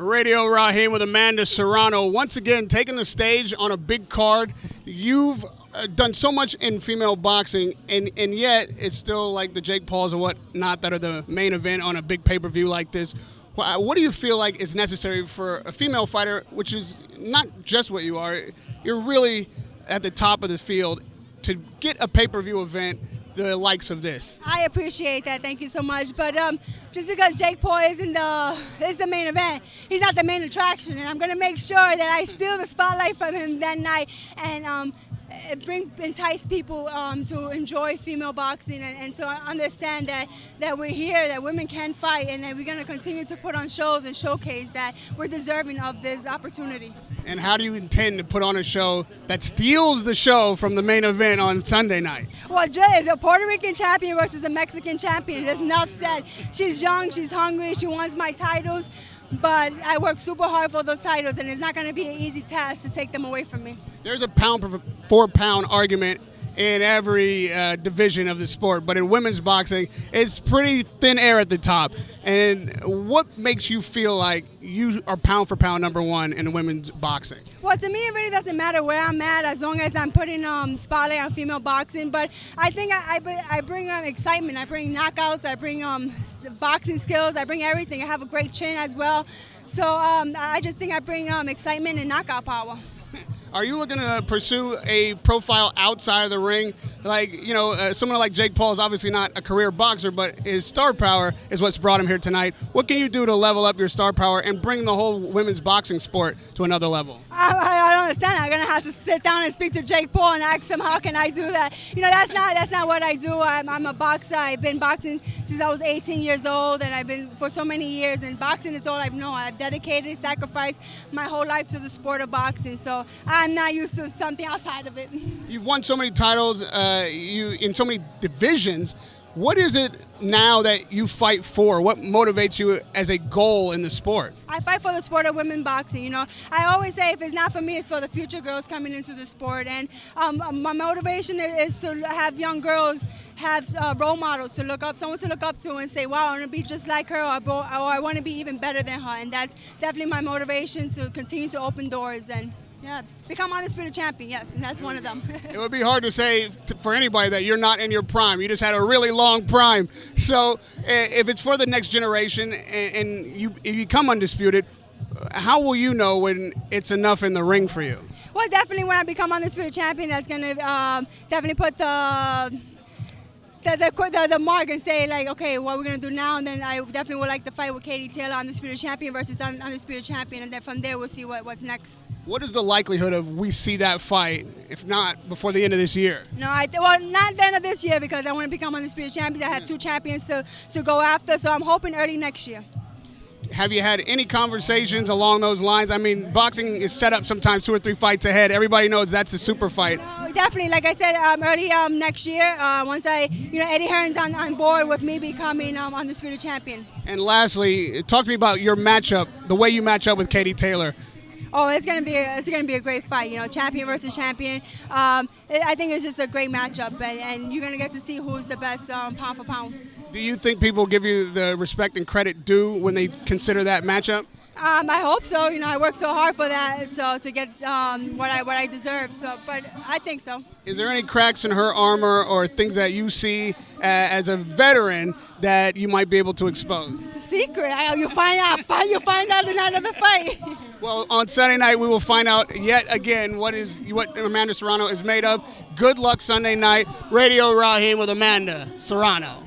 Radio Rahim with Amanda Serrano, once again taking the stage on a big card. You've done so much in female boxing, and yet it's still like the Jake Pauls and whatnot that are the main event on a big pay-per-view like this. What do you feel like is necessary for a female fighter, which is not just what you are? You're really at the top of the field to get a pay-per-view event the likes of this. I appreciate that. Thank you so much. But just because Jake Paul is the main event, he's not the main attraction, and I'm going to make sure that I steal the spotlight from him that night and entice people to enjoy female boxing and to understand that we're here, that women can fight, and that we're going to continue to put on shows and showcase that we're deserving of this opportunity. And how do you intend to put on a show that steals the show from the main event on Sunday night? Well, it's a Puerto Rican champion versus a Mexican champion. There's enough said. She's young, she's hungry, she wants my titles, but I work super hard for those titles, and it's not going to be an easy task to take them away from me. There's a pound-for-pound argument in every division of the sport, but in women's boxing, it's pretty thin air at the top. And what makes you feel like you are pound-for-pound number one in women's boxing? Well, to me, it really doesn't matter where I'm at as long as I'm putting spotlight on female boxing. But I think I bring excitement. I bring knockouts. I bring boxing skills. I bring everything. I have a great chin as well. So I just think I bring excitement and knockout power. Are you looking to pursue a profile outside of the ring? Like, someone like Jake Paul is obviously not a career boxer, but his star power is what's brought him here tonight. What can you do to level up your star power and bring the whole women's boxing sport to another level? I don't understand. I'm going to have to sit down and speak to Jake Paul and ask him how can I do that. That's not what I do. I'm a boxer. I've been boxing since I was 18 years old, and I've been for so many years, and boxing is all I know. I've dedicated, sacrificed my whole life to the sport of boxing, so I'm not used to something outside of it. You've won so many titles in so many divisions. What is it now that you fight for? What motivates you as a goal in the sport? I fight for the sport of women boxing. I always say if it's not for me, it's for the future girls coming into the sport. And my motivation is to have young girls have role models to look up, someone to look up to and say, wow, I want to be just like her, or I want to be even better than her. And that's definitely my motivation to continue to open doors and become undisputed champion, yes, and that's one of them. It would be hard to say for anybody that you're not in your prime. You just had a really long prime. So if it's for the next generation and you become undisputed, how will you know when it's enough in the ring for you? Well, definitely when I become undisputed champion, that's going to definitely put the mark and say, like, okay, what we're going to do now, and then I definitely would like to fight with Katie Taylor, undisputed champion versus undisputed champion, and then from there we'll see what's next. What is the likelihood of we see that fight, if not before the end of this year? No, not the end of this year, because I want to become undisputed champion. I have two champions to go after, so I'm hoping early next year. Have you had any conversations along those lines? I mean, boxing is set up sometimes 2 or 3 fights ahead. Everybody knows that's the super fight. No, definitely. Like I said, early next year, once Eddie Hearn's on board with me becoming undisputed champion. And lastly, talk to me about your matchup, the way you match up with Katie Taylor. Oh, it's gonna be a great fight. Champion versus champion. I think it's just a great matchup, and you're gonna get to see who's the best pound for pound. Do you think people give you the respect and credit due when they consider that matchup? I hope so. I worked so hard for that, so to get what I deserve. So, but I think so. Is there any cracks in her armor or things that you see as a veteran that you might be able to expose? It's a secret. You find out. You find out the night of the fight. Well, on Sunday night we will find out yet again what Amanda Serrano is made of. Good luck Sunday night. Radio Rahim with Amanda Serrano.